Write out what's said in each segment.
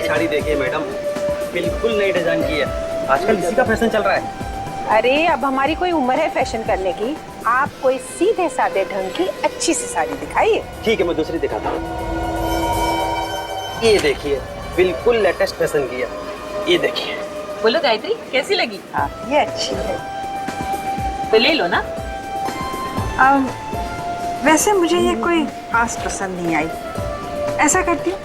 साड़ी देखिए मैडम, बिल्कुल नई डिजाइन की है, आजकल इसी का फैशन चल रहा है। अरे अब हमारी कोई उम्र है फैशन करने की? आप कोई सीधे साधे ढंग की अच्छी सी साड़ी दिखाइए। ठीक है, मैं दूसरी दिखाता हूँ। ये देखिए, बिल्कुल लेटेस्ट फैशन की है, ये देखिए। बोलो गायत्री, कैसी लगी? हाँ ये अच्छी है। तो ले लो ना। वैसे मुझे ये कोई खास पसंद नहीं आई। ऐसा करती हूँ,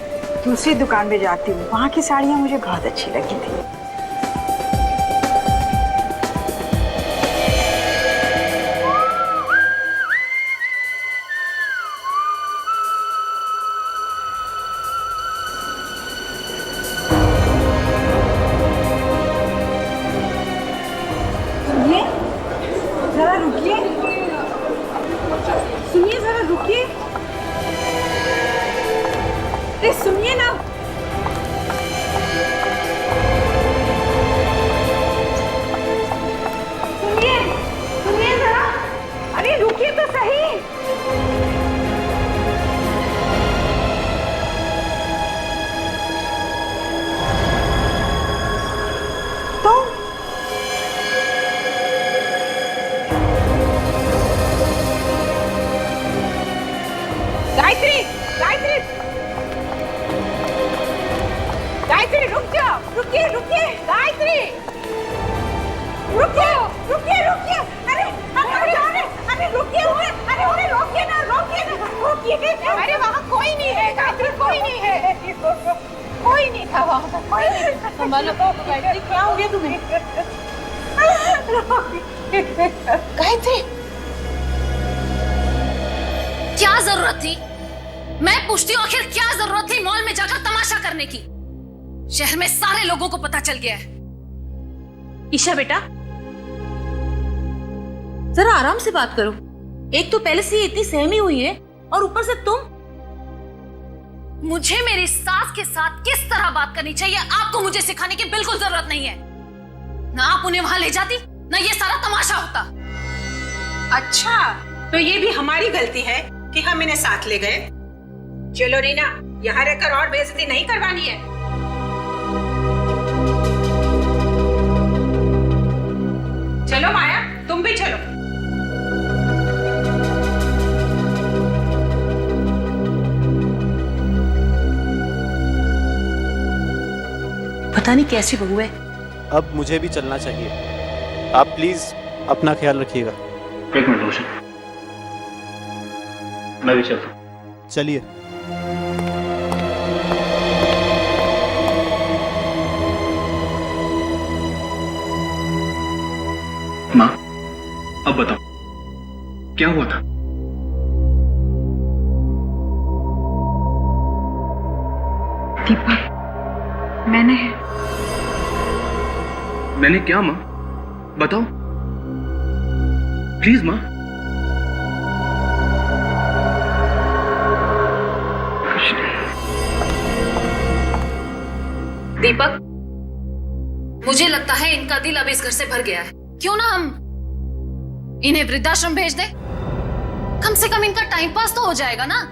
दूसरी दुकान में जाती हूँ, वहाँ की साड़ियाँ मुझे बहुत अच्छी लगी थी। जरा रुकिए, सुनिए जरा रुकिए। अरे सुनिए ना। सुनिए सुनिए जरा, अरे रुकिए तो सही। तो गायत्री, गायत्री, गायत्री रुक जाओ, रुकिए रुकिए, गायत्री रुकिए रुकिए रुकिए। अरे अरे अरे अरे रुकिए, अरे अरे रोकिए ना, रोकिए ना, रोकिए। अरे वहाँ कोई नहीं है गायत्री, कोई नहीं है, कोई नहीं था वहाँ पर, कोई नहीं था। संभालो गायत्री, क्या हो गया तुम्हें? गायत्री क्या जरूरत थी? मैं पूछती हूँ, आखिर क्या जरूरत थी मॉल में जाकर तमाशा करने की? शहर में सारे लोगों को पता चल गया है। ईशा बेटा, जरा आराम से बात करो। एक तो पहले से ही इतनी सहमी हुई है और ऊपर से तुम। मुझे मेरी सास के साथ किस तरह बात करनी चाहिए आपको मुझे सिखाने की बिल्कुल जरूरत नहीं है। ना आप उन्हें वहां ले जाती, ना ये सारा तमाशा होता। अच्छा, तो ये भी हमारी गलती है कि हम इन्हें साथ ले गए। चलो रीना, यहाँ रहकर और बेइज्जती नहीं करवानी है। चलो माया, तुम भी चलो। पता नहीं कैसी बहू है। अब मुझे भी चलना चाहिए, आप प्लीज अपना ख्याल रखिएगा। एक मिनट रोशन, मैं भी चलता हूँ। चलिए। माँ, अब बताओ क्या हुआ था? दीपक, मैंने क्या माँ? बताओ प्लीज माँ। दीपक, मुझे लगता है इनका दिल अब इस घर से भर गया है। क्यों ना हम इन्हें वृद्धाश्रम भेज दे? कम से कम इनका टाइम पास तो हो जाएगा ना।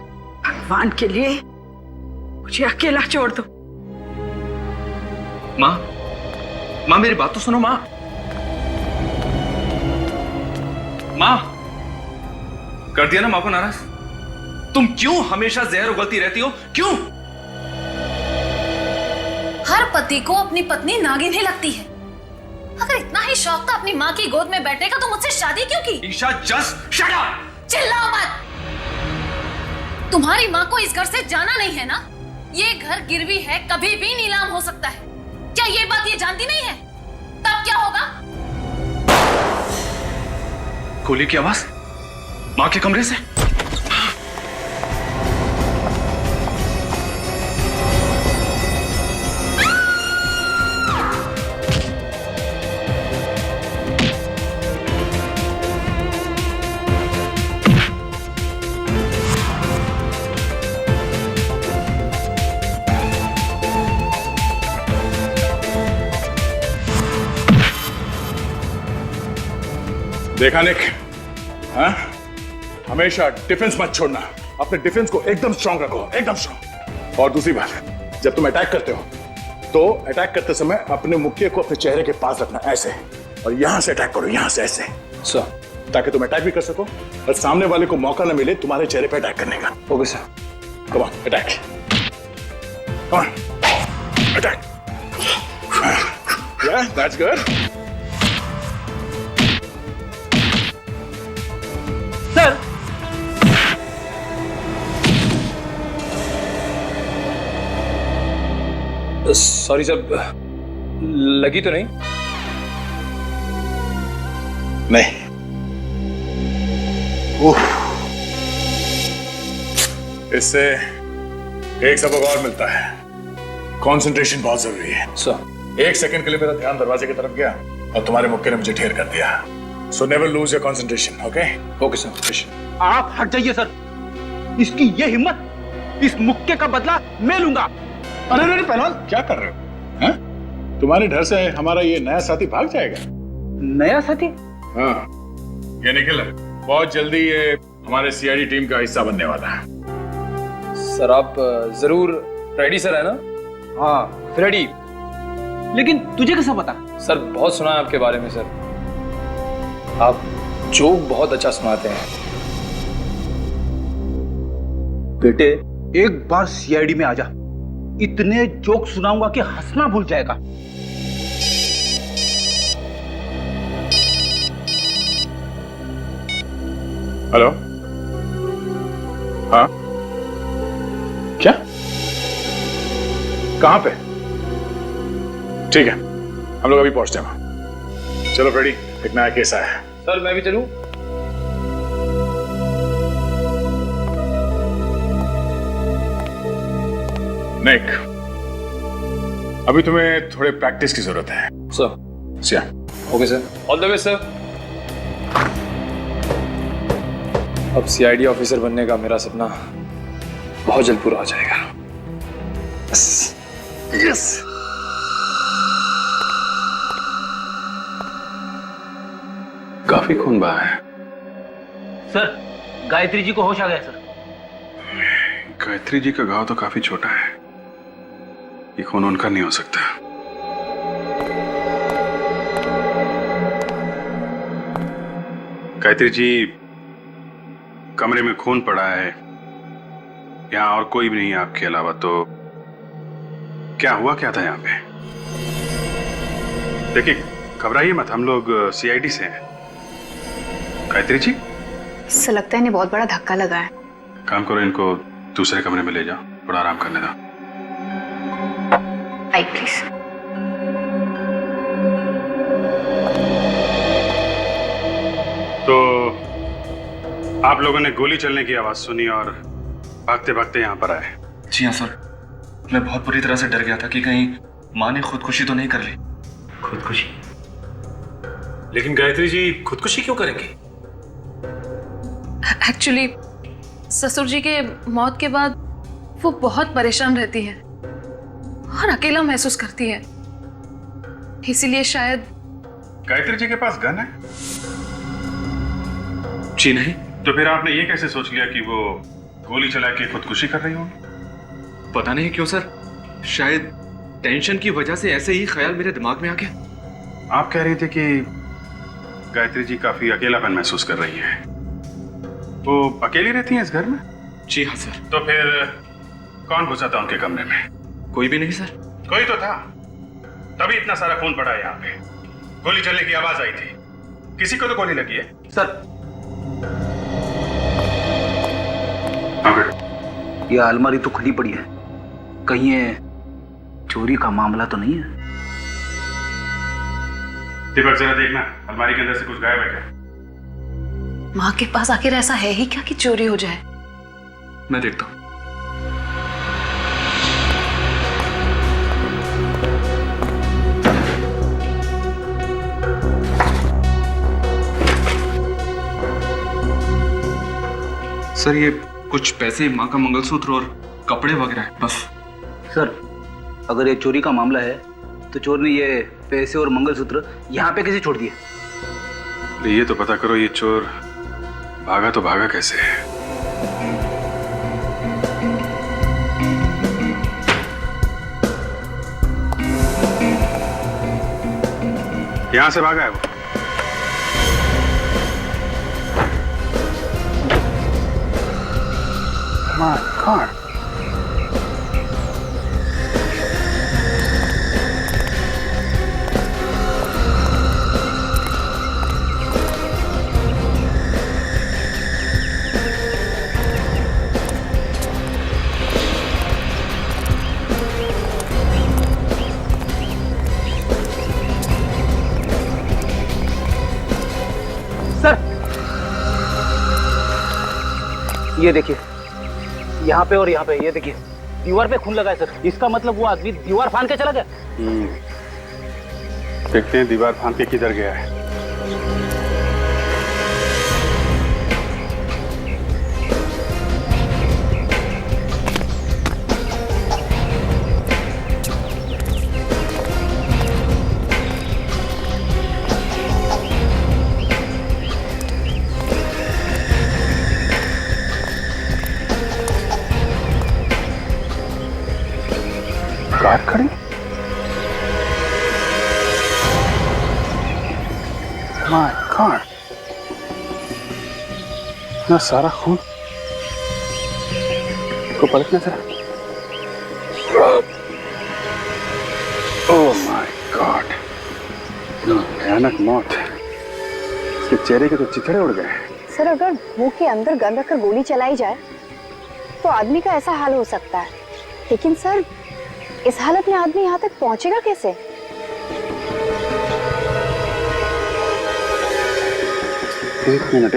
भगवान के लिए मुझे अकेला छोड़ दो। माँ, माँ मेरी बात तो सुनो माँ। माँ, कर दिया ना माँ को नाराज? तुम क्यों हमेशा जहर उगलती रहती हो? क्यों? हर पति को अपनी पत्नी नागिन ही लगती है। अगर इतना ही शौक था अपनी माँ की गोद में बैठने का तो मुझसे शादी क्यों की? Isha, just shut up! चिल्लाओ मत। तुम्हारी माँ को इस घर से जाना नहीं है ना? ये घर गिरवी है, कभी भी नीलाम हो सकता है। क्या ये बात ये जानती नहीं है? तब क्या होगा? गोली की आवाज माँ के कमरे से। देखा निक, हाँ? हमेशा डिफेंस मत छोड़ना, अपने डिफेंस को एकदम स्ट्रांग रखो, एकदम स्ट्रांग। और दूसरी बात, जब तुम अटैक करते हो तो अटैक करते समय अपने मुक्के को अपने चेहरे के पास रखना, ऐसे, और यहां से अटैक करो, यहां से ऐसे, ताकि तुम अटैक भी कर सको और सामने वाले को मौका न मिले तुम्हारे चेहरे पे अटैक करने का। Okay sir. Come on, attack, come on, attack. Yeah, that's good. Sir sorry sir, लगी तो नहीं? नहीं। इससे एक सबक और मिलता है, कंसंट्रेशन बहुत जरूरी है। सर, 1 सेकंड के लिए मेरा ध्यान दरवाजे की तरफ गया और तुम्हारे मुक्के ने मुझे ढेर कर दिया। So never lose your concentration, okay? Okay sir. आप हट जाइए सर, इसकी ये हिम्मत, इस मुक्के का बदला मैं लूंगा। अरे अरे पहलवान, क्या कर रहे हो? हैं? तुम्हारे डर से हमारा ये नया साथी भाग जाएगा। नया साथी? हाँ, ये निखिल बहुत जल्दी ये हमारे सीआईडी टीम का हिस्सा बनने वाला है। सर आप जरूर रेडी सर है ना? हाँ रेडी। लेकिन तुझे कैसा पता? सर बहुत सुना है आपके बारे में सर, आप जोक बहुत अच्छा सुनाते हैं। बेटे एक बार सीआईडी में आ जा, इतने जोक सुनाऊंगा कि हंसना भूल जाएगा। हेलो, हाँ क्या, कहां पे? ठीक है, हम लोग अभी पहुंचते हैं वहां। चलो फ्रेडी, एक नया केस आया है। सर मैं भी चलूं? निक, अभी तुम्हें थोड़े प्रैक्टिस की जरूरत है। Sir. Siya. Okay sir, all the best sir. अब सीआईडी ऑफिसर बनने का मेरा सपना बहुत जल्द पूरा हो जाएगा। Yes yes. काफी खून बहा है। सर गायत्री जी को होश आ गया सर। गायत्री जी का घाव तो काफी छोटा है, ये खून उनका नहीं हो सकता। गायत्री जी, कमरे में खून पड़ा है, यहां और कोई भी नहीं है आपके अलावा, तो क्या हुआ क्या था यहाँ पे? देखिए घबराइए मत, हम लोग सीआईडी से हैं। गायत्री जी, इससे लगता है इन्हें बहुत बड़ा धक्का लगा है। काम करो, इनको दूसरे कमरे में ले जाओ, थोड़ा आराम करने दो। आई प्लीज। तो आप लोगों ने गोली चलने की आवाज सुनी और भागते भागते यहाँ पर आए? जी हाँ सर, मैं बहुत बुरी तरह से डर गया था कि कहीं माँ ने खुदकुशी तो नहीं कर ली। खुदकुशी? लेकिन गायत्री जी खुदकुशी क्यों करेंगी? एक्चुअली ससुर जी के मौत के बाद वो बहुत परेशान रहती है और अकेला महसूस करती है, इसीलिए शायद। गायत्री जी के पास गन है? जी नहीं। तो फिर आपने ये कैसे सोच लिया कि वो गोली चला के खुदकुशी कर रही होंगी? पता नहीं क्यों सर, शायद टेंशन की वजह से ऐसे ही ख्याल मेरे दिमाग में आ गया। आप कह रही थी कि गायत्री जी काफी अकेलापन महसूस कर रही है, वो अकेली रहती हैं इस घर में? जी हाँ सर। तो फिर कौन घुसा था उनके कमरे में? कोई भी नहीं सर। कोई तो था, तभी इतना सारा खून पड़ा है यहाँ पे। गोली चलने की आवाज आई थी, किसी को तो गोली लगी है। सर हाँ, ये अलमारी तो खुली पड़ी है, कहीं ये चोरी का मामला तो नहीं है? दीपक जरा देखना, अलमारी के अंदर से कुछ गायब है क्या? माँ के पास आखिर ऐसा है ही क्या कि चोरी हो जाए? मैं देखता हूँ। सर ये कुछ पैसे, माँ का मंगलसूत्र और कपड़े वगैरह है बस। सर अगर ये चोरी का मामला है तो चोर ने ये पैसे और मंगलसूत्र यहाँ पे कैसे छोड़ दिए? ये तो पता करो, ये चोर भागा तो भागा कैसे? यहां से भागा है वो। My God. ये देखिए, यहाँ पे और यहाँ पे, ये देखिए दीवार पे खून लगा है सर। इसका मतलब वो आदमी दीवार फांद के चला गया। देखते हैं दीवार फांद के किधर गया है। कार खड़ी? माय गॉड, इतना सारा खून। को पलटना जरा। ओह माय गॉड, भयानक मौत। इसके चेहरे के तो चिथड़े उड़ गए। सर, अगर मुंह के अंदर गन रखकर गोली चलाई जाए तो आदमी का ऐसा हाल हो सकता है, लेकिन सर इस हालत में आदमी यहाँ तक पहुंचेगा कैसे? एक मिनट।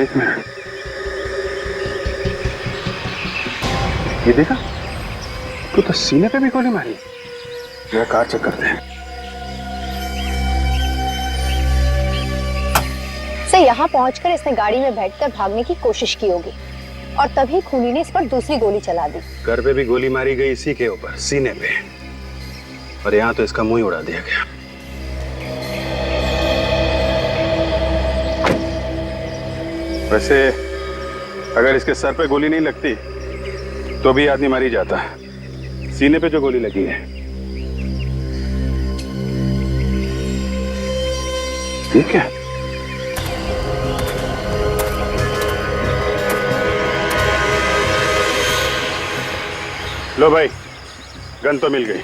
ये देखा, तू तो सीने पे भी गोली मारी। मेरा कार चेक करते हैं। सर, यहाँ पहुंचकर इसने गाड़ी में बैठकर भागने की कोशिश की होगी और तभी खूनी ने इस पर दूसरी गोली चला दी। घर पे भी गोली मारी गई इसी के ऊपर, सीने पे, और यहाँ तो इसका मुंह ही उड़ा दिया गया। वैसे अगर इसके सर पे गोली नहीं लगती तो भी आदमी मारी जाता। सीने पे जो गोली लगी है, ठीक है। लो भाई, गन तो मिल गई।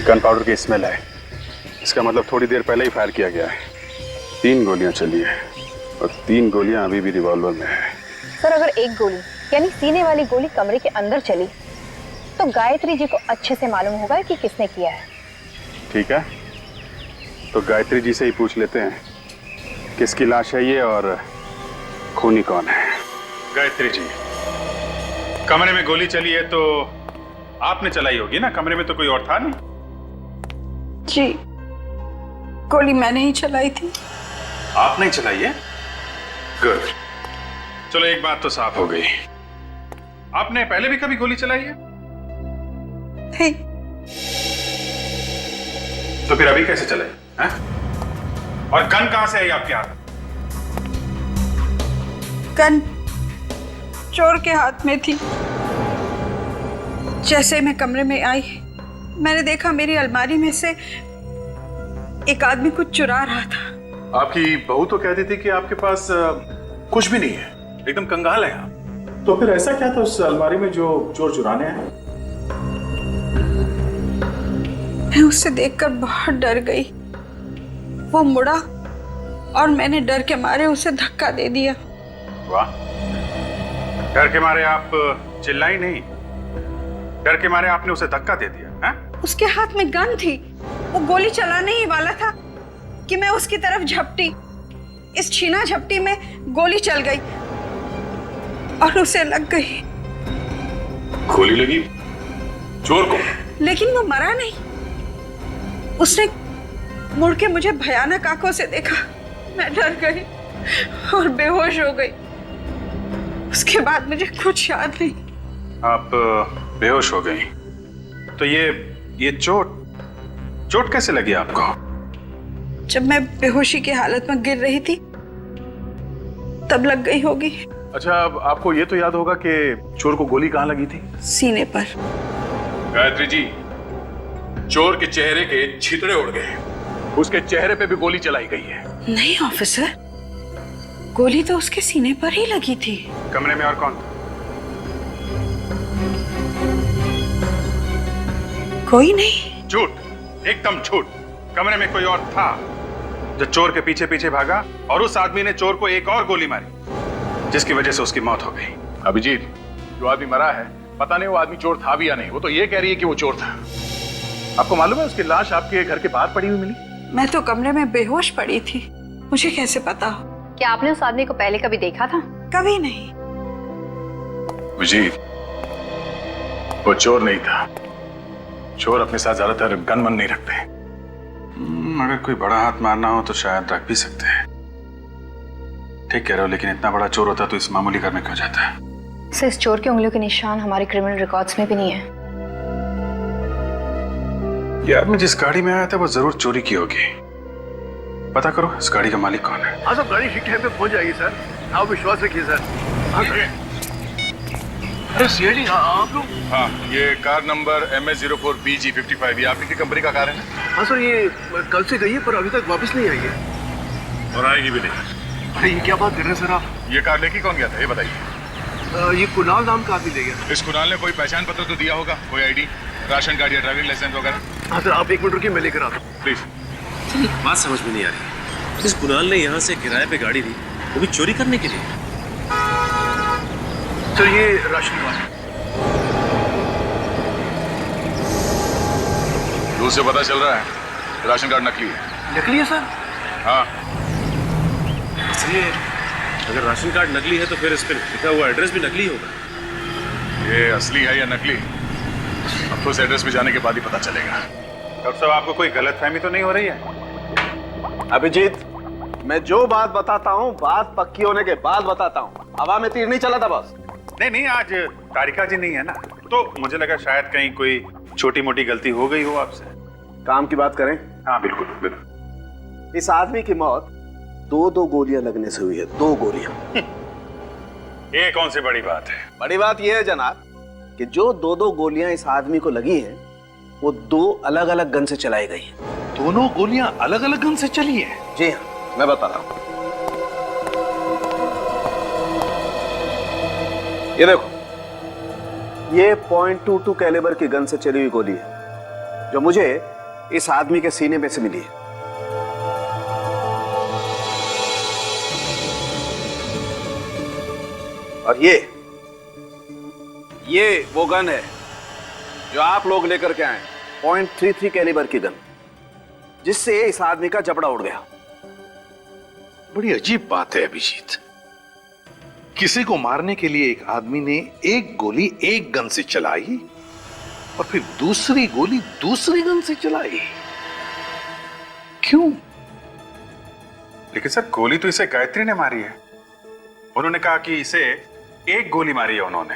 गन पाउडर की स्मेल है। इसका मतलब थोड़ी देर पहले ही फायर किया गया है। 3 गोलियां चली हैं और 3 गोलियां अभी भी रिवॉल्वर में है। सर, अगर एक गोली यानी सीने वाली गोली कमरे के अंदर चली तो गायत्री जी को अच्छे से मालूम होगा कि किसने किया है। ठीक है, तो गायत्री जी से ही पूछ लेते हैं किसकी लाश है ये और खूनी कौन है। गायत्री जी, कमरे में गोली चली है तो आपने चलाई होगी ना? कमरे में तो कोई और था नहीं। जी, गोली मैंने ही चलाई थी। आपने चलाई है? गुड। चलो, एक बात तो साफ हो गई। आपने पहले भी कभी गोली चलाई है? नहीं। तो फिर अभी कैसे चलाई हैं? और गन कहां से आई आपके हाथ? गन चोर के हाथ में थी। जैसे मैं कमरे में आई, मैंने देखा मेरी अलमारी में से एक आदमी कुछ चुरा रहा था। आपकी बहू तो कहती थी कि आपके पास कुछ भी नहीं है, एकदम कंगाल है आप। तो फिर ऐसा क्या था उस अलमारी में जो चोर चुराने आए? मैं उससे देखकर बहुत डर गई। वो मुड़ा और मैंने डर के मारे उसे धक्का दे दिया। वाह, डर के मारे आप चिल्लाई नहीं, डर के मारे आपने उसे धक्का दे दिया है? उसके हाथ में गन थी, वो गोली चलाने ही वाला था कि मैं उसकी तरफ झपटी। इस छीना झपटी में गोली चल गई और उसे लग गई। गोली लगी चोर को? लेकिन वो मरा नहीं। उसने मुड़ के मुझे भयानक आंखों से देखा। मैं डर गई और बेहोश हो गई। उसके बाद मुझे कुछ याद नहीं। आप बेहोश हो गई? तो ये चोट कैसे लगी आपको? जब मैं बेहोशी की हालत में गिर रही थी तब लग गई होगी। अच्छा, अब आपको ये तो याद होगा कि चोर को गोली कहाँ लगी थी? सीने पर। गायत्री जी, चोर के चेहरे के छितड़े उड़ गए, उसके चेहरे पे भी गोली चलाई गई है। नहीं ऑफिसर, गोली तो उसके सीने पर ही लगी थी। कमरे में और कौन था? कोई नहीं। झूठ, एकदम झूठ। कमरे में कोई और था जो चोर के पीछे पीछे भागा और उस आदमी ने चोर को एक और गोली मारी जिसकी वजह से उसकी मौत हो गई। अभिजीत, जो आदमी मरा है पता नहीं वो आदमी चोर था भी या नहीं, वो तो ये कह रही है कि वो चोर था। आपको मालूम है उसकी लाश आपके घर के बाहर पड़ी हुई मिली? मैं तो कमरे में बेहोश पड़ी थी, मुझे कैसे पता हो? क्या आपने उस आदमी को पहले कभी देखा था? कभी नहीं। अभिजीत, वो चोर नहीं था। चोर अपने साथ ज्यादातर गन मन नहीं रखते। अगर कोई बड़ा हाथ मारना हो तो शायद रख भी सकते हैं। ठीक कह रहे हो, लेकिन इतना बड़ा चोर होता तो इस मामूली घर में क्यों जाता है? सर, इस चोर के उंगलियों के निशान हमारे क्रिमिनल रिकॉर्ड्स में भी नहीं है। ये आदमी जिस गाड़ी में आया था वो जरूर चोरी की होगी। पता करो इस गाड़ी का मालिक कौन है। हाँ, सब गाड़ी ठीक टाइम पे पहुंच जाएगी सर, आप विश्वास रखिए सर। हाँ सर। अरे सीआईडी, आप लोग? हाँ, ये कार नंबर MS04BG55, ये आपकी कंपनी का कार है ना? हाँ सर, ये कल से गई है पर अभी तक वापस नहीं आई है और आएगी भी नहीं। अरे ये क्या बात कर रहे हैं सर आप? ये कार लेके कौन गया था ये बताइए। ये कुणाल नाम का आदमी ले गया। इस कुणाल ने कोई पहचान पत्र तो दिया होगा, कोई आईडी, राशन कार्ड या ड्राइविंग लाइसेंस वगैरह? हाँ सर, आप 1 मिनट रुकिए, मैं लेकर आता हूँ प्लीज। बात समझ में नहीं आ रही। इस कुणाल ने यहाँ से किराए पे गाड़ी ली, वो भी चोरी करने के लिए। सर ये राशन कार्ड दूर से पता चल रहा है राशन कार्ड नकली है। नकली है सर? हाँ। इसलिए अगर राशन कार्ड नकली है तो फिर इस पे लिखा हुआ एड्रेस भी नकली होगा। ये असली है या नकली अब तो उस एड्रेस पे जाने के बाद ही पता चलेगा। डॉक्टर साहब, आपको कोई गलतफहमी तो नहीं हो रही है? अभिजीत, मैं जो बात बताता हूँ बात पक्की होने के बाद बताता हूँ। हवा में तीर नहीं चला था बस। नहीं, आज तारिका जी नहीं है ना, तो मुझे लगा शायद कहीं कोई छोटी मोटी गलती हो गई हो आपसे। काम की बात करें? हाँ बिल्कुल बिल्कुल। इस आदमी की मौत 2 गोलियां लगने से हुई है। 2 गोलियां। ये कौन सी बड़ी बात है? बड़ी बात यह है जनाब कि जो 2 गोलियां इस आदमी को लगी हैं वो 2 अलग अलग गन से चलाई गई हैं। दोनों गोलियां अलग अलग गन से चली है? जी हाँ, मैं बता रहा हूं। ये देखो, ये .22 कैलिबर की गन से चली हुई गोली है जो मुझे इस आदमी के सीने में से मिली है। और ये वो गन है जो आप लोग लेकर के आए, .33 कैलिबर की गन, जिससे इस आदमी का जबड़ा उड़ गया। बड़ी अजीब बात है अभिजीत, किसी को मारने के लिए एक आदमी ने एक गोली एक गन से चलाई और फिर दूसरी गोली दूसरी गन से चलाई। क्यों? लेकिन सर, गोली तो इसे गायत्री ने मारी है। उन्होंने कहा कि इसे एक गोली मारी है उन्होंने,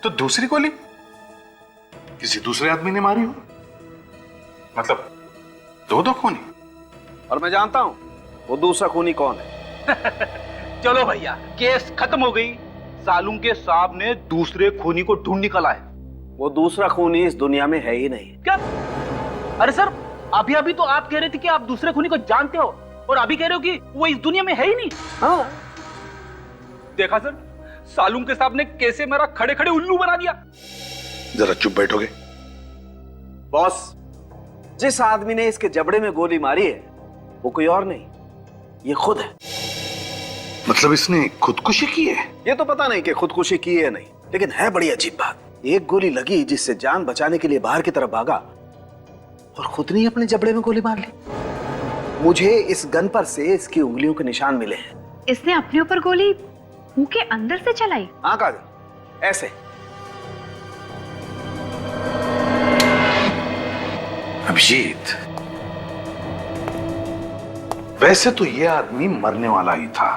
तो दूसरी गोली किसी दूसरे आदमी ने मारी हो। मतलब 2 खूनी। और मैं जानता हूं वो दूसरा खूनी कौन है। चलो भैया, केस खत्म हो गई। सालुंके साहब ने दूसरे खूनी को ढूंढ निकाला है। वो दूसरा खूनी इस दुनिया में है ही नहीं। क्या? अरे सर, अभी तो आप कह रहे थे कि आप दूसरे खूनी को जानते हो, और अभी कह रहे हो कि वो इस दुनिया में है ही नहीं। हाँ, देखा सर, सालुंके साहब ने कैसे मेरा खड़े खड़े उल्लू बना दिया। जरा चुप बैठोगे? बॉस, जिस आदमी ने इसके जबड़े में गोली मारी है वो कोई और नहीं, ये खुद है। मतलब इसने खुदकुशी की है? ये तो पता नहीं कि खुदकुशी की है नहीं, लेकिन है बड़ी अजीब बात। एक गोली लगी जिससे जान बचाने के लिए बाहर की तरफ भागा और खुद ने अपने जबड़े में गोली मार ली। मुझे इस गन पर से इसकी उंगलियों के निशान मिले हैं। इसने अपने ऊपर गोली मुंह के अंदर से चलाई? हाँ काजल, ऐसे। अभिजीत, वैसे तो ये आदमी मरने वाला ही था,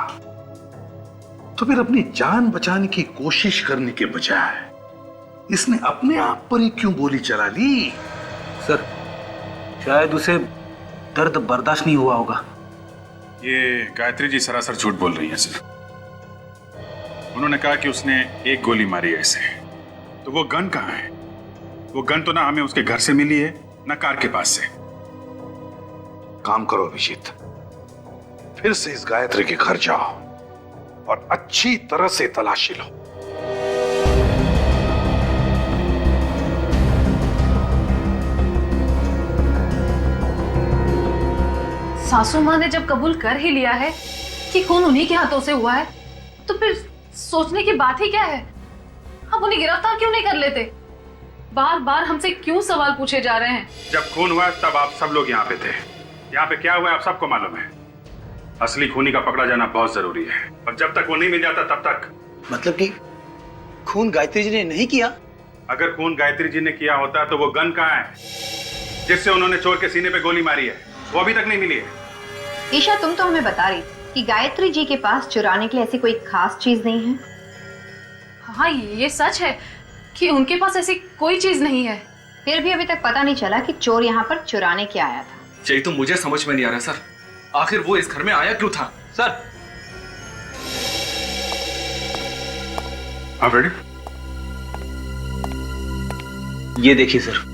तो फिर अपनी जान बचाने की कोशिश करने के बजाय इसने अपने आप पर ही क्यों गोली चला ली? सर, शायद उसे दर्द बर्दाश्त नहीं हुआ होगा। ये गायत्री जी सरासर झूठ बोल रही है सर। उन्होंने कहा कि उसने एक गोली मारी है इसे, तो वो गन कहाँ है? वो गन तो ना हमें उसके घर से मिली है न कार के पास से। काम करो अभिजीत, फिर से इस गायत्री के घर जाओ और अच्छी तरह से तलाशी लो। सासू माँ ने जब कबूल कर ही लिया है कि खून उन्हीं के हाथों से हुआ है, तो फिर सोचने की बात ही क्या है? हम उन्हें गिरफ्तार क्यों नहीं कर लेते? बार बार हमसे क्यों सवाल पूछे जा रहे हैं? जब खून हुआ तब आप सब लोग यहाँ पे थे। यहाँ पे क्या हुआ आप सबको मालूम है। असली खूनी का पकड़ा जाना बहुत जरूरी है, और जब तक वो नहीं मिल जाता तब तक। मतलब कि खून गायत्री जी ने नहीं किया? अगर खून गायत्री जी ने किया होता तो वो गन कहाँ है जिससे उन्होंने चोर के सीने पे गोली मारी है? वो अभी तक नहीं मिली है। ईशा, तुम तो हमें बता रही कि गायत्री जी के पास चुराने के लिए ऐसी कोई खास चीज नहीं है। हाँ, ये सच है कि उनके पास ऐसी कोई चीज नहीं है। फिर भी अभी तक पता नहीं चला कि चोर यहाँ पर चुराने क्या आया था। यही तो मुझे समझ में नहीं आ रहा सर, आखिर वो इस घर में आया क्यों था? सर, आप रेडी? ये देखिए सर।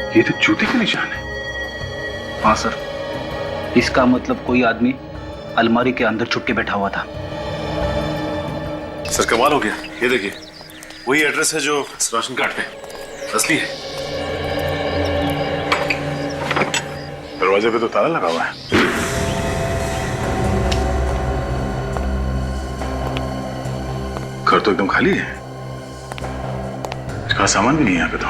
ये तो जूते के निशान है। हाँ सर, इसका मतलब कोई आदमी अलमारी के अंदर छुप के बैठा हुआ था। सर कमाल हो गया, ये देखिए वही एड्रेस है जो राशन कार्ड पे असली है। दरवाजे पे तो ताला लगा हुआ है। घर तो एकदम खाली है, इसका सामान भी नहीं है यहाँ पे तो।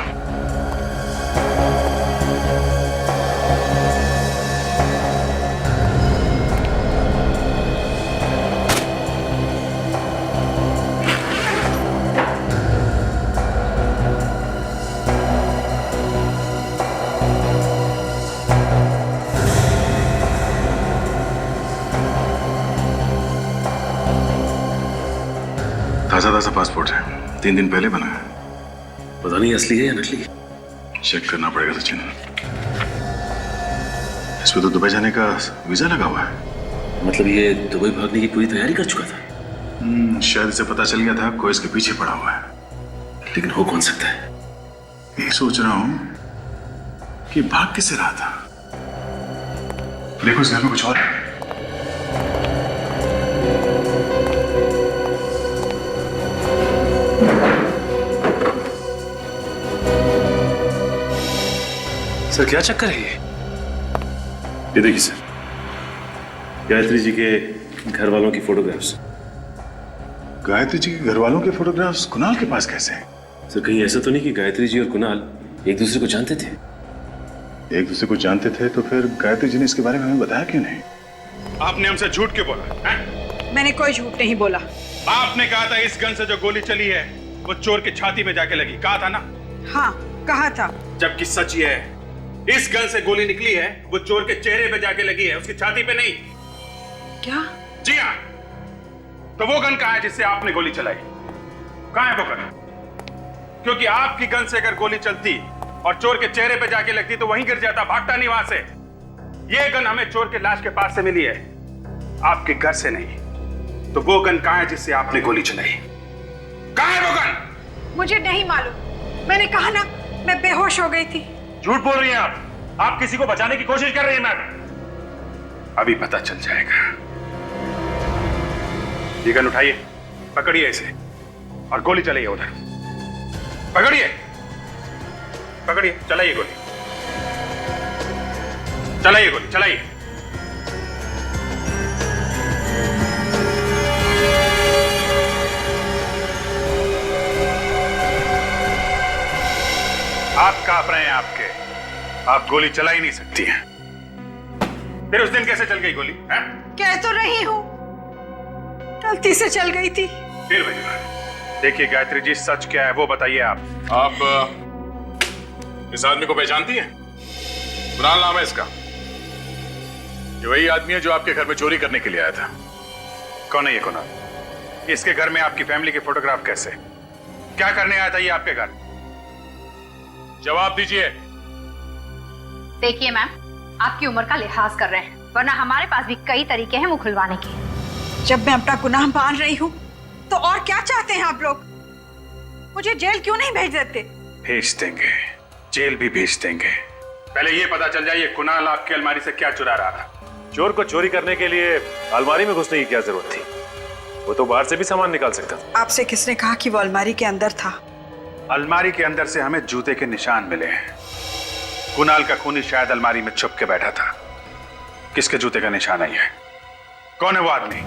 ताजा ताजा पासपोर्ट है, 3 दिन पहले बना है। पता नहीं असली है या नकली। चेक करना पड़ेगा सचिन। इस पे तो दुबई जाने का वीजा लगा हुआ है। मतलब ये दुबई भागने की पूरी तैयारी कर चुका था। शायद इसे पता चल गया था कोई इसके पीछे पड़ा हुआ है। लेकिन हो कौन सकता है? यही सोच रहा हूं कि भाग किसे रहा था। देखो इस घर में कुछ और है। सर क्या चक्कर है ये देखिए सर, गायत्री जी के घर वालों की फोटोग्राफ्स। गायत्री जी के घर वालों के फोटोग्राफ्स कुणाल के पास कैसे हैं? सर कहीं ऐसा तो नहीं कि गायत्री जी और कुणाल एक दूसरे को जानते थे? एक दूसरे को जानते थे तो फिर गायत्री जी ने इसके बारे में हमें बताया क्यों नहीं? आपने हमसे झूठ क्यों बोला है? मैंने कोई झूठ नहीं बोला। आपने कहा था इस गन से जो गोली चली है वो चोर की छाती में जाके लगी, कहा था ना? हाँ, कहा था। जबकि सच ये है, इस गन से गोली निकली है वो चोर के चेहरे पे जाके लगी है, उसकी छाती पे नहीं। क्या? जी हाँ। तो वो गन कहाँ है जिससे आपने गोली चलाई? कहाँ है वो गन? क्योंकि आपकी गन से अगर गोली चलती और चोर के चेहरे पे जाके लगती तो वहीं गिर जाता, भागता नहीं वहां से। ये गन हमें चोर के लाश के पास से मिली है, आपके घर से नहीं। तो वो गन कहाँ है जिससे आपने गोली चलाई? कहाँ है वो गन? मुझे नहीं मालूम। मैंने कहा ना, मैं बेहोश हो गई थी। झूठ बोल रही हैं आप किसी को बचाने की कोशिश कर रही हैं मैडम। अभी पता चल जाएगा। ये गन उठाइए, पकड़िए इसे और गोली चलाइए उधर। पकड़िए, पकड़िए, चलाइए गोली, चलाइए गोली, चलाइए। आप कांप रहे हैं, आप गोली चला ही नहीं सकती हैं। फिर उस दिन कैसे चल गई गोली? कह तो रही हूँ, गलती से चल गई थी। फिर देखिए गायत्री जी, सच क्या है वो बताइए आप। इस आदमी को पहचानती हैं? कुणाल नाम है इसका। ये वही आदमी है जो आपके घर में चोरी करने के लिए आया था। कौन है ये कुणाल? इसके घर में आपकी फैमिली के फोटोग्राफ कैसे? क्या करने आया था ये आपके घर? जवाब दीजिए। देखिए मैम, आपकी उम्र का लिहाज कर रहे हैं। वरना हमारे पास भी कई तरीके हैं मुंह खुलवाने के। जब मैं अपना गुनाह मान रही हूँ तो और क्या चाहते हैं आप लोग? मुझे जेल क्यों नहीं भेज देते? भेज देंगे, जेल भी भेज देंगे। पहले ये पता चल जाए ये कुणाल आपकी अलमारी से क्या चुरा रहा था। चोर को चोरी करने के लिए अलमारी में घुसने की क्या जरूरत थी? वो तो बाहर से भी सामान निकाल सकता था। आपसे किसने कहा कि वो अलमारी के अंदर था? अलमारी के अंदर से हमें जूते के निशान मिले हैं। कुणाल का खूनी शायद अलमारी में छुप के बैठा था। किसके जूते का निशान है ये? कौन है वो आदमी?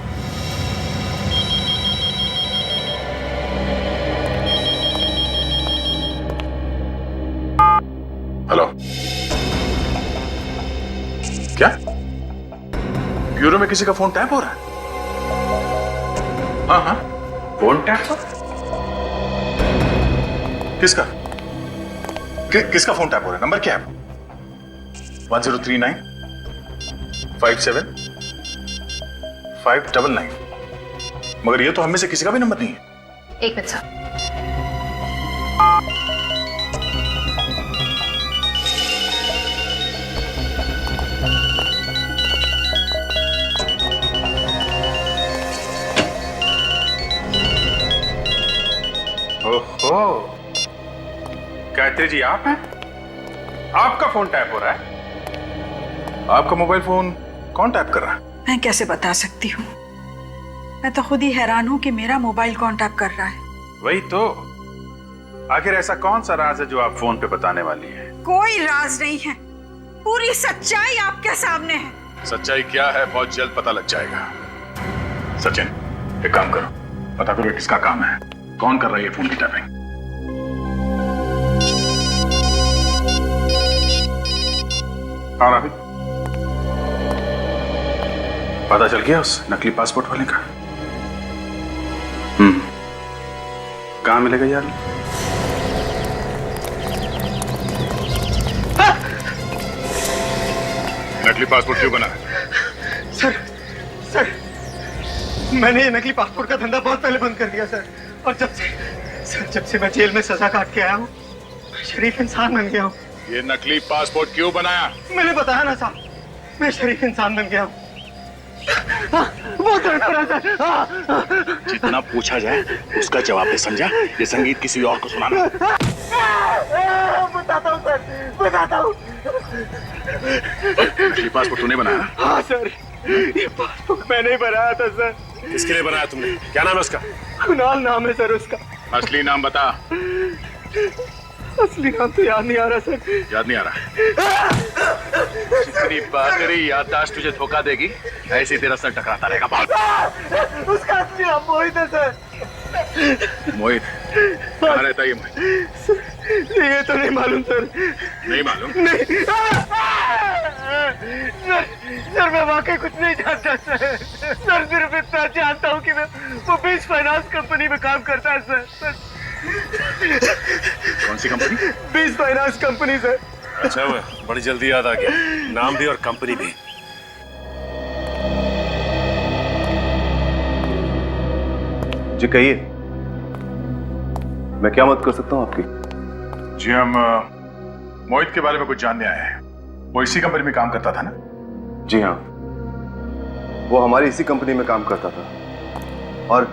हेलो, क्या ब्यूरो में किसी का फोन टैप हो रहा है? हाँ, फोन टैप हो? किसका? किसका फोन टैप हो रहा है? नंबर क्या है? 1039 57 599। मगर ये तो हम में से किसी का भी नंबर नहीं है। एक मिनट साहब। ओहो, गायत्री जी आप हैं? आपका फोन टैप हो रहा है? आपका मोबाइल फोन कौन टैप कर रहा है? मैं कैसे बता सकती हूँ? मैं तो खुद ही हैरान हूँ कि मेरा मोबाइल कौन टैप कर रहा है। वही तो, आखिर ऐसा कौन सा राज है जो आप फोन पे बताने वाली है? कोई राज नहीं है, पूरी सच्चाई आपके सामने है। सच्चाई क्या है बहुत जल्द पता लग जाएगा। सचिन, एक काम करो, पता करो किसका काम है, कौन कर रहा है ये फोन की टैपिंग। हाँ राहुल, पता चल गया उस नकली पासपोर्ट वाले का? कहाँ मिलेगा यार? नकली पासपोर्ट क्यों बना? सर मैंने ये नकली पासपोर्ट का धंधा बहुत पहले बंद कर दिया सर। और जब से मैं जेल में सजा काट के आया हूँ, शरीफ इंसान बन गया हूँ। ये नकली पासपोर्ट क्यों बनाया? मैंने बताया ना साहब, मैं शरीफ इंसान बन गया हूँ। बहुत दर्द हो रहा सर। जितना पूछा जाए उसका जवाब दे, समझा? ये संगीत किसी और को सुनाना। बताता हूँ सर, बताता हूँ। नकली पासपोर्ट तूने बनाया? हाँ सर, ये पासपोर्ट मैंने ही बनाया था सर। किसके लिए बनाया तुमने? क्या नाम है उसका? कुणाल नाम है सर उसका। असली नाम बता। असली नाम तो याद नहीं आ रहा सर। याद नहीं आ रहा? जितनी बाकरी याददाश्त तुझे धोखा देगी, ऐसे तेरा सर टकराता रहेगा। भाग। उसका असली नाम मोहित है सर। मोहित? कहाँ रहता है ये मोहित? ये तो नहीं मालूम सर। नहीं मालूम? नहीं सर, मैं वाकई कुछ नहीं जानता सर। सर सिर्फ इतना जानता हूँ कि मैं वो बीच फाइनेंस कंपनी में काम करता है सर। कौन सी कंपनी? बीच फाइनेंस कंपनी सर। अच्छा, वो बड़ी जल्दी याद आ गया, नाम भी और कंपनी भी। जी कहिए, मैं क्या मदद कर सकता हूँ आपकी? जी हम मोहित के बारे में कुछ जानने आए हैं। वो इसी कंपनी में काम करता था ना? जी हाँ, वो हमारी इसी कंपनी में काम करता था और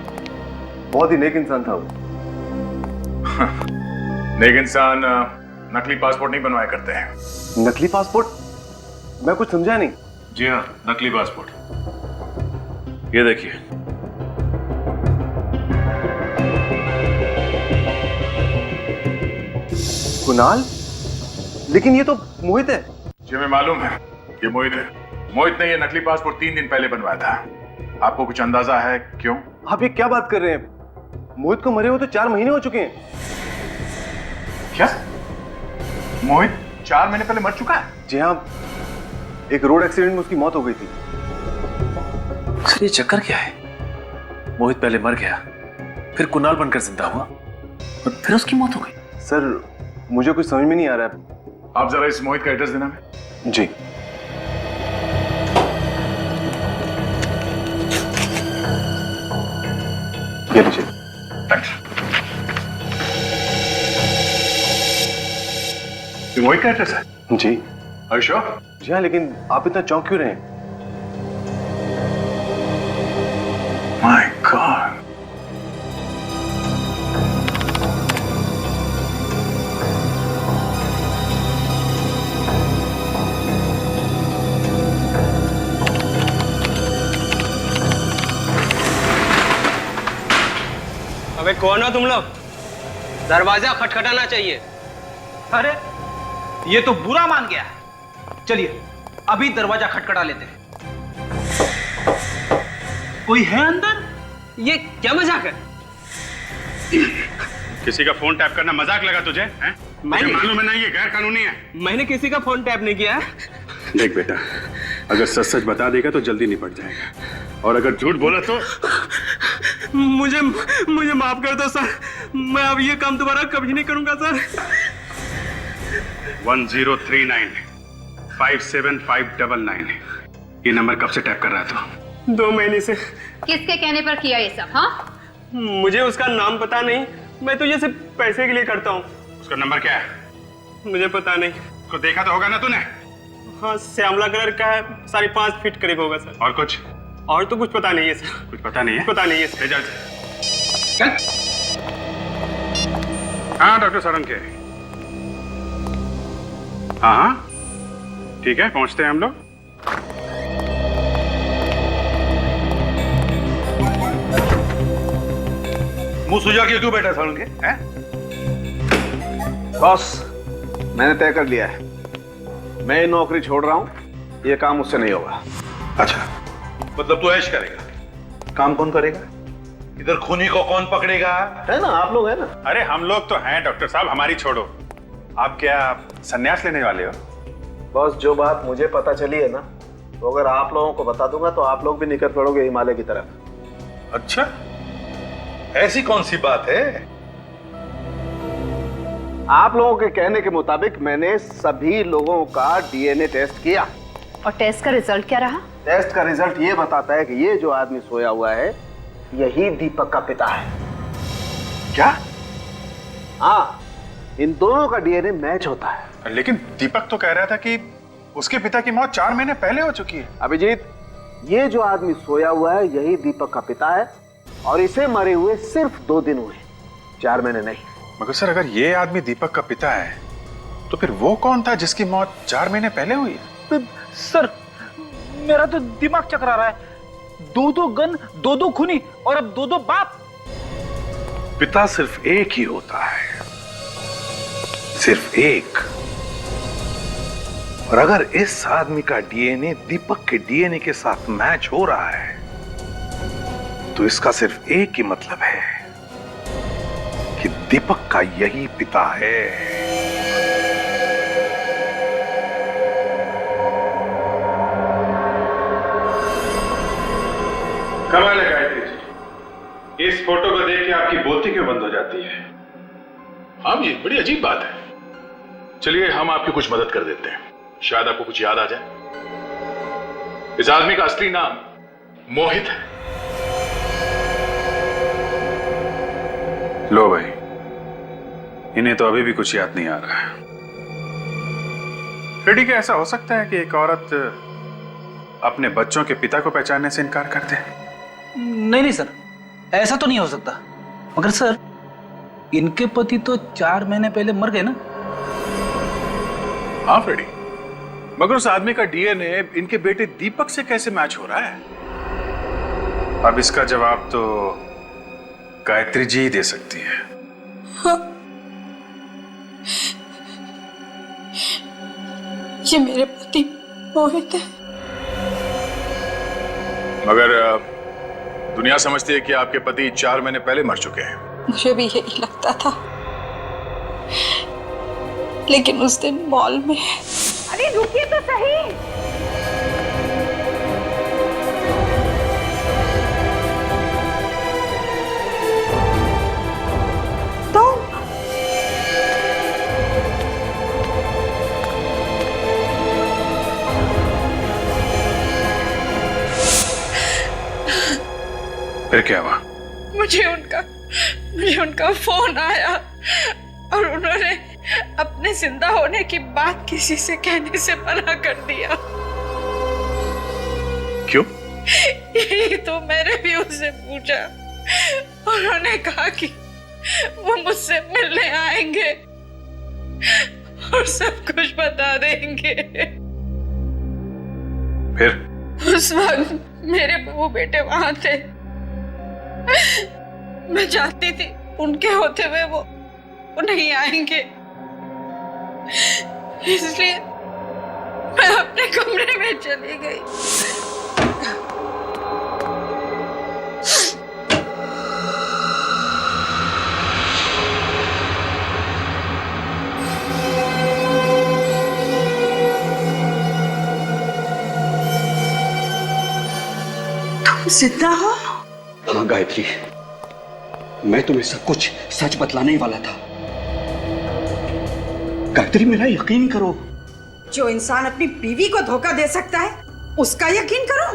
बहुत ही नेक इंसान था वो। नेक इंसान नकली पासपोर्ट नहीं बनवाया करते हैं। नकली पासपोर्ट? मैं कुछ समझा नहीं। जी हाँ, नकली पासपोर्ट। ये देखिए। कुणाल? लेकिन ये तो मोहित है। जी हमें मालूम है ये मोहित है। मोहित ने ये नकली पासपोर्ट 3 दिन पहले बनवाया था। आपको कुछ अंदाजा है क्यों? आप ये क्या बात कर रहे हैं? मोहित को मरे हुए तो 4 महीने हो चुके हैं। क्या? मोहित 4 महीने पहले मर चुका है? जी हाँ, एक रोड एक्सीडेंट में उसकी मौत हो गई थी। सर ये चक्कर क्या है? मोहित पहले मर गया, फिर कुणाल बनकर जिंदा हुआ और फिर उसकी मौत हो गई। सर मुझे कुछ समझ में नहीं आ रहा है। आप जरा इस मोहित का एड्रेस देना है। जी। ये लीजिए। थैंक्स। ये मोहित का एड्रेस है? जी। Are you sure? जी हाँ, लेकिन आप इतना चौंक क्यों रहे हैं? My God. अबे कौन हो तुम लोग? दरवाजा खटखटाना चाहिए। अरे ये तो बुरा मान गया। चलिए अभी दरवाजा खटखटा लेते हैं। कोई है अंदर? ये क्या मजाक है? किसी का फोन टैप करना मजाक लगा तुझे? हैं? मुझे मालूम है ना ये गैर कानूनी है। मैंने किसी का फोन टैप नहीं किया है। देख बेटा, अगर सच सच बता देगा तो जल्दी निपट जाएगा, और अगर झूठ बोला तो मुझे माफ कर दो सर, मैं अब ये काम दोबारा कभी नहीं करूंगा सर। 1039 57599 ये नंबर कब से टैप कर रहा है तू? 2 महीने से। किसके कहने पर किया ये सब? हाँ, मुझे उसका नाम पता नहीं, मैं तो ये सिर्फ पैसे के लिए करता हूँ। उसका नंबर क्या है? मुझे पता नहीं। उसको देखा तो होगा ना तूने? हाँ, श्यामला कलर का है, 5.5 फीट करीब होगा सर। और कुछ? और तो कुछ पता नहीं है सर। कुछ पता नहीं है? पता नहीं है सर। चल। हाँ डॉक्टर सारंग के। हाँ ठीक है, पहुंचते हैं हम लोग। मुंह सुझा के क्यों बैठा सारंग के? बॉस, मैंने तय कर लिया है, मैं नौकरी छोड़ रहा हूं, ये काम मुझसे नहीं होगा। अच्छा, मतलब तू ऐश करेगा? काम कौन करेगा? इधर खूनी को कौन पकड़ेगा? है ना, आप लोग है ना। अरे हम लोग तो हैं डॉक्टर साहब, हमारी छोड़ो। आप क्या संन्यास लेने वाले हो? बॉस, जो बात मुझे पता चली है ना, तो अगर आप लोगों को बता दूंगा तो आप लोग भी निकल पड़ोगे हिमालय की तरफ। अच्छा, ऐसी कौन सी बात है? आप लोगों के कहने के मुताबिक मैंने सभी लोगों का डीएनए टेस्ट किया। और टेस्ट का रिजल्ट क्या रहा? टेस्ट का रिजल्ट ये बताता है कि ये जो आदमी सोया हुआ है यही दीपक का पिता है। क्या? हाँ, इन दोनों का डीएनए मैच होता है। लेकिन दीपक तो कह रहा था कि उसके पिता की मौत 4 महीने पहले हो चुकी है। अभिजीत, ये जो आदमी सोया हुआ है यही दीपक का पिता है, और इसे मरे हुए सिर्फ 2 दिन हुए, 4 महीने नहीं। मगर सर, अगर ये आदमी दीपक का पिता है तो फिर वो कौन था जिसकी मौत 4 महीने पहले हुई है? तो सर मेरा तो दिमाग चकरा रहा है। 2 गन, 2 खूनी, और अब 2 बाप। पिता सिर्फ एक ही होता है, सिर्फ एक। और अगर इस आदमी का डीएनए दीपक के डीएनए के साथ मैच हो रहा है तो इसका सिर्फ एक ही मतलब है कि दीपक का यही पिता है। कमाल है गायत्री जी, इस फोटो को देख के आपकी बोलती क्यों बंद हो जाती है? हाँ जी, बड़ी अजीब बात है। चलिए हम आपकी कुछ मदद कर देते हैं, शायद आपको कुछ याद आ जाए। इस आदमी का असली नाम मोहित है। लो भाई, इन्हें तो अभी भी कुछ याद नहीं आ रहा है। फिर ठीक है, ऐसा हो सकता है कि एक औरत अपने बच्चों के पिता को पहचानने से इनकार कर दे। नहीं सर, ऐसा तो नहीं हो सकता। मगर सर, इनके पति तो 4 महीने पहले मर गए ना। हाँ फ्रेडी, मगर उस आदमी का डीएनए इनके बेटे दीपक से कैसे मैच हो रहा है? अब इसका जवाब तो गायत्री जी ही दे सकती है। हाँ, ये मेरे पति मोहित है। मगर दुनिया समझती है कि आपके पति 4 महीने पहले मर चुके हैं। मुझे भी यही लगता था, लेकिन उस दिन मॉल में। अरे रुकिए तो सही। फिर क्या हुआ? मुझे उनका फोन आया और उन्होंने अपने जिंदा होने की बात किसी से कहने से मना कर दिया। क्यों? ही तो मैंने भी उससे पूछा। उन्होंने कहा कि वो मुझसे मिलने आएंगे और सब कुछ बता देंगे। फिर उस वक्त मेरे बहू बेटे वहां थे। मैं चाहती थी उनके होते हुए वो नहीं आएंगे, इसलिए मैं अपने कमरे में चली गई। तुम जिंदा हो? हाँ गायत्री, मैं तुम्हें सब कुछ सच बतलाने ही वाला था। गायत्री मेरा यकीन करो। जो इंसान अपनी बीवी को धोखा दे सकता है उसका यकीन करो।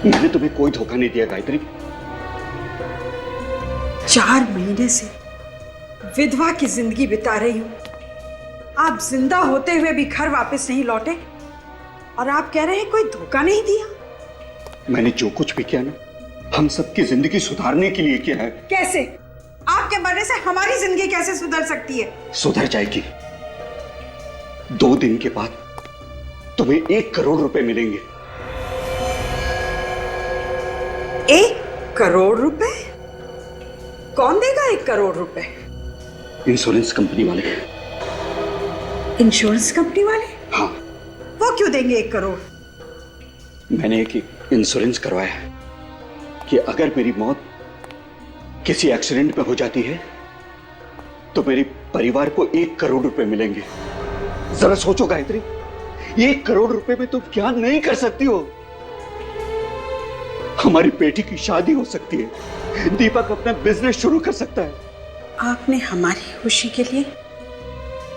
मैंने तुम्हें कोई धोखा नहीं दिया गायत्री। 4 महीने से विधवा की जिंदगी बिता रही हूं। आप जिंदा होते हुए भी घर वापस नहीं लौटे और आप कह रहे हैं कोई धोखा नहीं दिया। मैंने जो कुछ भी किया ना, हम सबकी जिंदगी सुधारने के लिए किया है। कैसे? आपके मरने से हमारी जिंदगी कैसे सुधर सकती है? सुधर जाएगी। 2 दिन के बाद तुम्हें 1 करोड़ रुपए मिलेंगे। 1 करोड़ रुपए? कौन देगा 1 करोड़ रुपए? इंश्योरेंस कंपनी वाले। इंश्योरेंस कंपनी वाले? हाँ। वो क्यों देंगे 1 करोड़? मैंने एक इंश्योरेंस करवाया है कि अगर मेरी मौत किसी एक्सीडेंट में हो जाती है तो मेरे परिवार को 1 करोड़ रुपए मिलेंगे। जरा सोचो गायत्री, 1 करोड़ रुपए में तुम क्या नहीं कर सकती हो। हमारी बेटी की शादी हो सकती है, दीपक अपना बिजनेस शुरू कर सकता है। आपने हमारी खुशी के लिए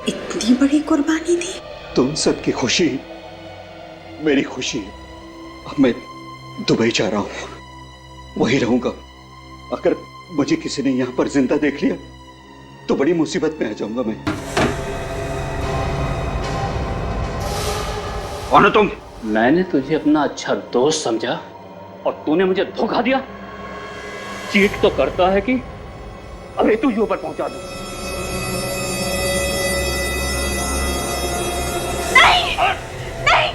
इतनी बड़ी कुर्बानी दी। तुम सबकी खुशी मेरी खुशी है। अब मैं दुबई जा रहा हूं, वहीं रहूंगा। अगर मुझे किसी ने यहां पर जिंदा देख लिया तो बड़ी मुसीबत में आ जाऊंगा मैं। कौन हो तुम? मैंने तुझे अपना अच्छा दोस्त समझा और तूने मुझे धोखा दिया। चीट तो करता है कि अबे तुझे ऊपर पहुंचा दूं। नहीं, नहीं,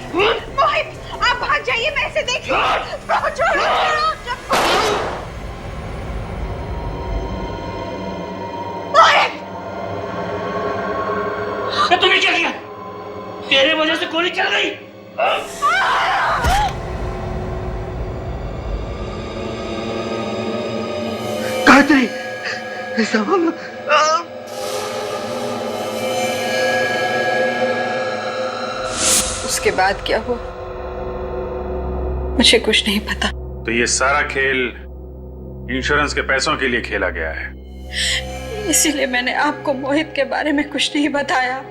मोहित, आप भाग जाइए, मैं इसे देख लूं। मोहित! तूने क्या किया? तेरे वजह से गोली चल गई। गायत्री, संभालो। उसके बाद क्या हुआ मुझे कुछ नहीं पता। तो ये सारा खेल इंश्योरेंस के पैसों के लिए खेला गया है। इसीलिए मैंने आपको मोहित के बारे में कुछ नहीं बताया,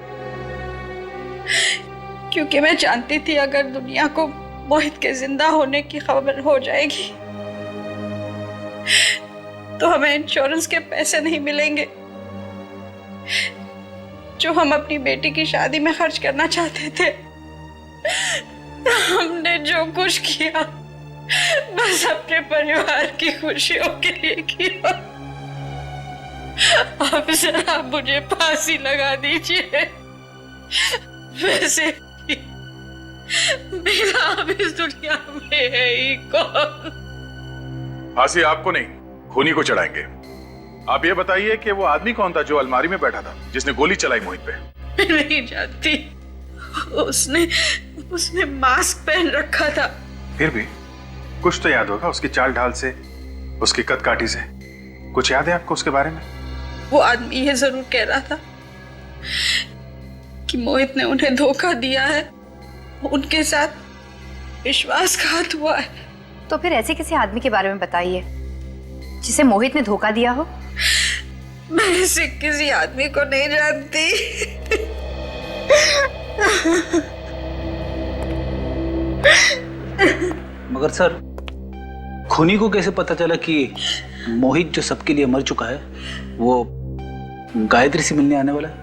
क्योंकि मैं जानती थी अगर दुनिया को मोहित के जिंदा होने की खबर हो जाएगी तो हमें इंश्योरेंस के पैसे नहीं मिलेंगे जो हम अपनी बेटी की शादी में खर्च करना चाहते थे। हमने जो कुछ किया बस अपने परिवार की खुशियों के लिए किया। अब जरा मुझे फांसी लगा दीजिए। वैसे मेरा अब इस दुनिया में है ही कौन? फांसी आपको नहीं, खूनी को चढ़ाएंगे। आप ये बताइए कि वो आदमी कौन था जो अलमारी में बैठा था, जिसने गोली चलाई मोहित पे? मैं नहीं जानती। उसने मास्क पहन रखा था। फिर भी कुछ तो याद होगा उसकी चाल ढाल से, उसकी कद काठी से। कुछ याद है आपको उसके बारे में? वो आदमी ये जरूर कह रहा था कि मोहित ने उन्हें धोखा दिया है, उनके साथ विश्वासघात हुआ है। तो फिर ऐसे किसी आदमी के बारे में बताइए जिसे मोहित ने धोखा दिया हो। मैं ऐसे किसी आदमी को नहीं जानती। मगर सर, खूनी को कैसे पता चला कि मोहित जो सबके लिए मर चुका है वो गायत्री से मिलने आने वाला है?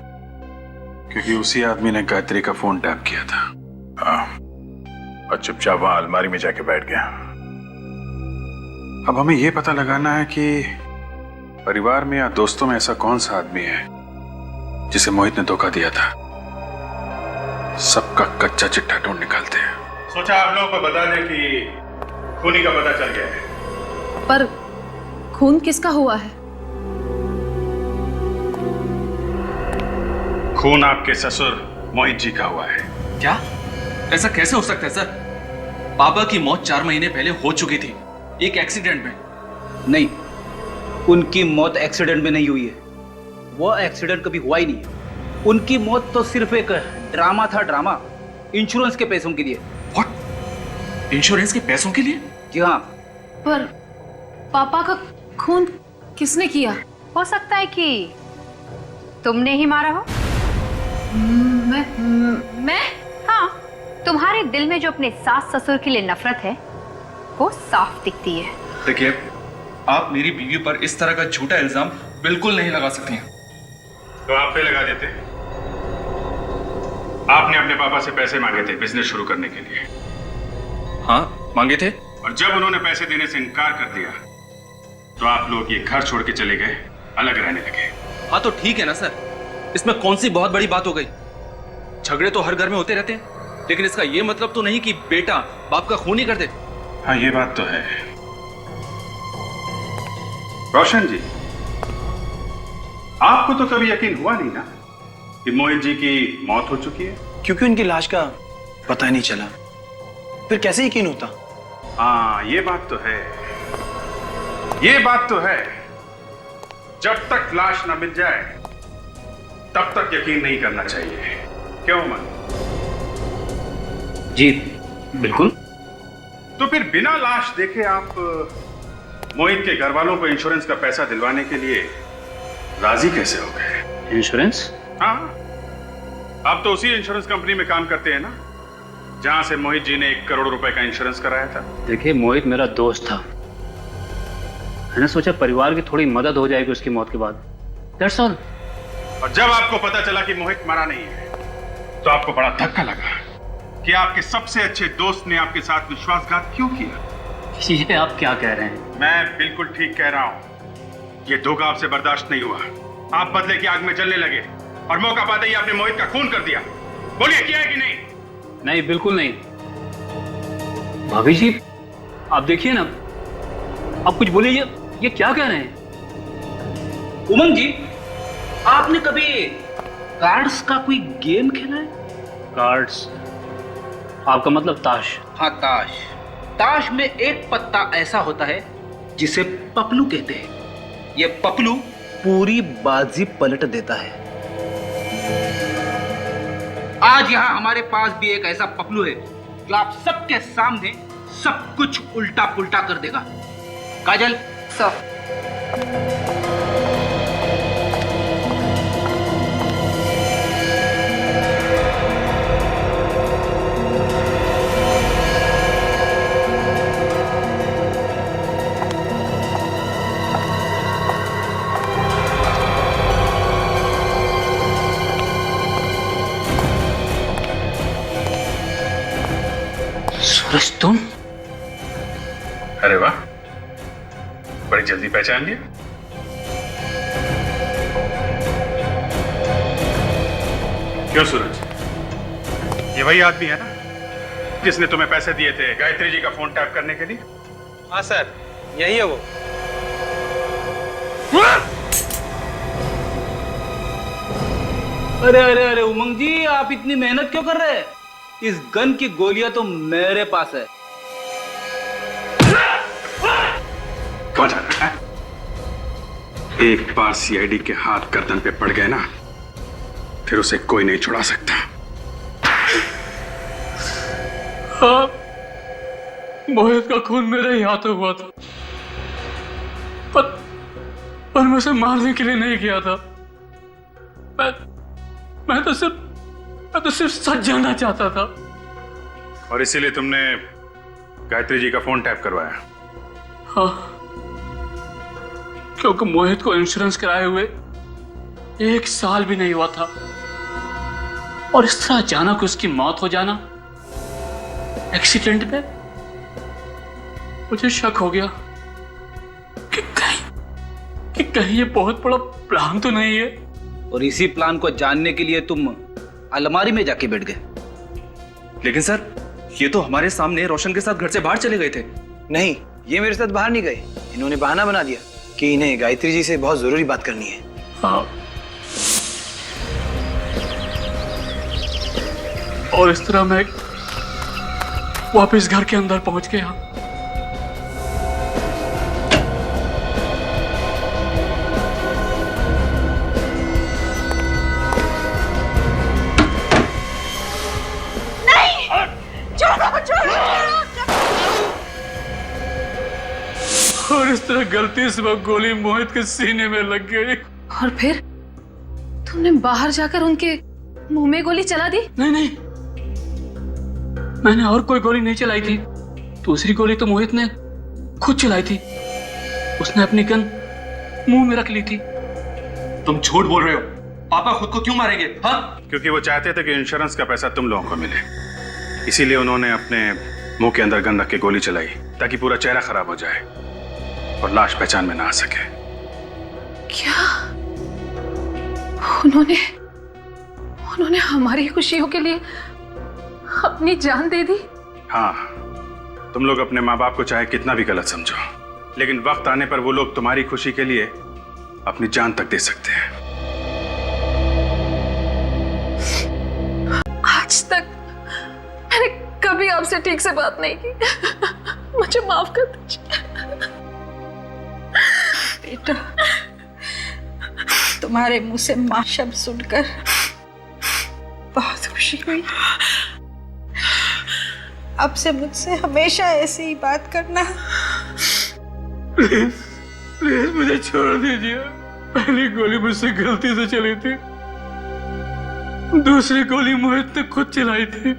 क्योंकि उसी आदमी ने गायत्री का फोन टैप किया था। और चुपचाप वहां अलमारी में जाके बैठ गया। अब हमें यह पता लगाना है कि परिवार में या दोस्तों में ऐसा कौन सा आदमी है जिसे मोहित ने धोखा दिया था। सबका कच्चा चिट्ठा ढूंढ निकालते हैं। सोचा आप लोगों को बता दें कि खूनी का पता चल गया है। पर खून किसका हुआ है? खून आपके ससुर मोहित जी का हुआ है। क्या? ऐसा कैसे हो सकता है सर? पापा की मौत 4 महीने पहले हो चुकी थी, एक एक्सीडेंट में। नहीं, उनकी मौत एक्सीडेंट में नहीं हुई है। वो एक्सीडेंट कभी हुआ ही नहीं है। उनकी मौत तो सिर्फ एक ड्रामा था, ड्रामा, इंश्योरेंस के पैसों के लिए। व्हाट? इंश्योरेंस के पैसों के लिए? जी हाँ। पर पापा का खून किसने किया? हो सकता है कि तुमने ही मारा हो। मैं? हाँ, तुम्हारे दिल में जो अपने सास ससुर के लिए नफरत है वो साफ दिखती है। देखिए, आप मेरी बीवी पर इस तरह का झूठा इल्जाम बिल्कुल नहीं लगा सकती हैं। तो आप पे लगा देते। आपने अपने पापा से पैसे मांगे थे बिजनेस शुरू करने के लिए। हाँ, मांगे थे। और जब उन्होंने पैसे देने से इनकार कर दिया तो आप लोग ये घर छोड़ के चले गए, अलग रहने लगे। हाँ तो ठीक है ना सर, इसमें कौन सी बहुत बड़ी बात हो गई? झगड़े तो हर घर में होते रहते हैं, लेकिन इसका ये मतलब तो नहीं कि बेटा बाप का खून ही कर दे। हाँ, ये बात तो है। रोशन जी, आपको तो कभी यकीन हुआ नहीं ना कि मोहित जी की मौत हो चुकी है? क्योंकि उनकी लाश का पता ही नहीं चला, फिर कैसे यकीन होता? हाँ, ये बात तो है, ये बात तो है। जब तक लाश ना मिल जाए तब तक यकीन नहीं करना चाहिए। क्यों मन? जी बिल्कुल। तो फिर बिना लाश देखे आप मोहित के घर वालों को इंश्योरेंस का पैसा दिलवाने के लिए राजी कैसे हो गए? इंश्योरेंस? हाँ, आप तो उसी इंश्योरेंस कंपनी में काम करते हैं ना जहां से मोहित जी ने 1 करोड़ रुपए का इंश्योरेंस कराया था। देखिए, मोहित मेरा दोस्त था। मैंने सोचा परिवार की थोड़ी मदद हो जाएगी उसकी मौत के बाद। That's all. और जब आपको पता चला कि मोहित मरा नहीं है तो आपको बड़ा धक्का लगा कि आपके सबसे अच्छे दोस्त ने आपके साथ विश्वासघात क्यों किया। ये आप क्या कह रहे हैं? मैं बिल्कुल ठीक कह रहा हूं। ये धोखा आपसे बर्दाश्त नहीं हुआ। आप बदले की आग में जलने लगे और मौका पाते ही आपने मोहित का खून कर दिया। बोलिए, किया है कि नहीं? नहीं, बिल्कुल नहीं। भाभी जी, आप देखिए ना, आप कुछ बोलिए। ये क्या कह रहे हैं? उमंग जी, आपने कभी कार्ड्स का कोई गेम खेला है? कार्ड्स? आपका मतलब ताश? हाँ, ताश। ताश में एक पत्ता ऐसा होता है जिसे पपलू कहते हैं। ये पपलू पूरी बाजी पलट देता है। आज यहाँ हमारे पास भी एक ऐसा पपलू है जो आप सबके सामने सब कुछ उल्टा पुल्टा कर देगा। काजल, सर, सूरज, तुम? अरे वाह, बड़ी जल्दी पहचान लिया। क्यों सूरज, ये वही आदमी है ना जिसने तुम्हें पैसे दिए थे गायत्री जी का फोन टैप करने के लिए? हाँ सर, यही है वो। अरे अरे अरे उमंग जी, आप इतनी मेहनत क्यों कर रहे हैं? इस गन की गोलियां तो मेरे पास है। कौन जा रहा है? एक बार सीआईडी के हाथ गर्दन पे पड़ गए ना, फिर उसे कोई नहीं छुड़ा सकता। हाँ, मोहित का खून मेरे ही हाथों हुआ था, पर मैं उसे मारने के लिए नहीं किया था। मैं तो सिर्फ सच जानना चाहता था। और इसीलिए तुमने गायत्री जी का फोन टैप करवाया? हाँ, क्योंकि मोहित को इंश्योरेंस कराए हुए 1 साल भी नहीं हुआ था, और इस तरह अचानक उसकी मौत हो जाना एक्सीडेंट में मुझे शक हो गया कि कहीं ये बहुत बड़ा प्लान तो नहीं है। और इसी प्लान को जानने के लिए तुम अलमारी में जाके बैठ गए। लेकिन सर, ये तो हमारे सामने रोशन के साथ घर से बाहर चले गए थे। नहीं, ये मेरे साथ बाहर नहीं गए। इन्होंने बहाना बना दिया कि इन्हें गायत्री जी से बहुत जरूरी बात करनी है। हाँ। और इस तरह मैं वापस घर के अंदर पहुंच गया। और इस तरह गलती से वो गोली मोहित के सीने में लग गई। और फिर तुमने बाहर जाकर उनके मुंह में गोली चला दी? नहीं, मैंने और कोई गोली नहीं चलाई थी। दूसरी गोली तो मोहित ने खुद चलाई थी। उसने अपनी गन मुंह में रख ली थी। तुम झूठ बोल रहे हो। पापा खुद को क्यों मारेंगे? हाँ, क्योंकि वो चाहते थे कि इंश्योरेंस का पैसा तुम लोगों को मिले, इसीलिए उन्होंने अपने मुंह के अंदर गन रख के गोली चलाई ताकि पूरा चेहरा खराब हो जाए और लाश पहचान में ना आ सके। क्या उन्होंने हमारी खुशियों के लिए अपनी जान दे दी? हाँ, तुम लोग अपने माँ बाप को चाहे कितना भी गलत समझो, लेकिन वक्त आने पर वो लोग तुम्हारी खुशी के लिए अपनी जान तक दे सकते हैं। आज तक मैंने कभी आपसे ठीक से बात नहीं की। मुझे माफ कर दीजिए। बेटा, तुम्हारे मुंह से मां शब्द सुनकर बहुत खुशी हुई। अब से मुझसे हमेशा ऐसे ही बात करना। प्लीज मुझे छोड़ दीजिए। पहली गोली मुझसे गलती से चली थी, दूसरी गोली मोहित ने खुद चलाई थी।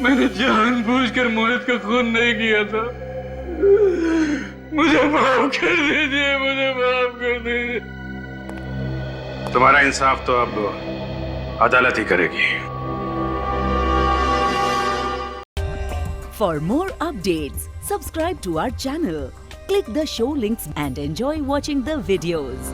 मैंने जानबूझकर मोहित का खून नहीं किया था। मुझे माफ कर दीजिए, मुझे माफ कर दीजिए। तुम्हारा इंसाफ तो अब अदालत ही करेगी। For more updates, subscribe to our channel, click the show links and enjoy watching the videos.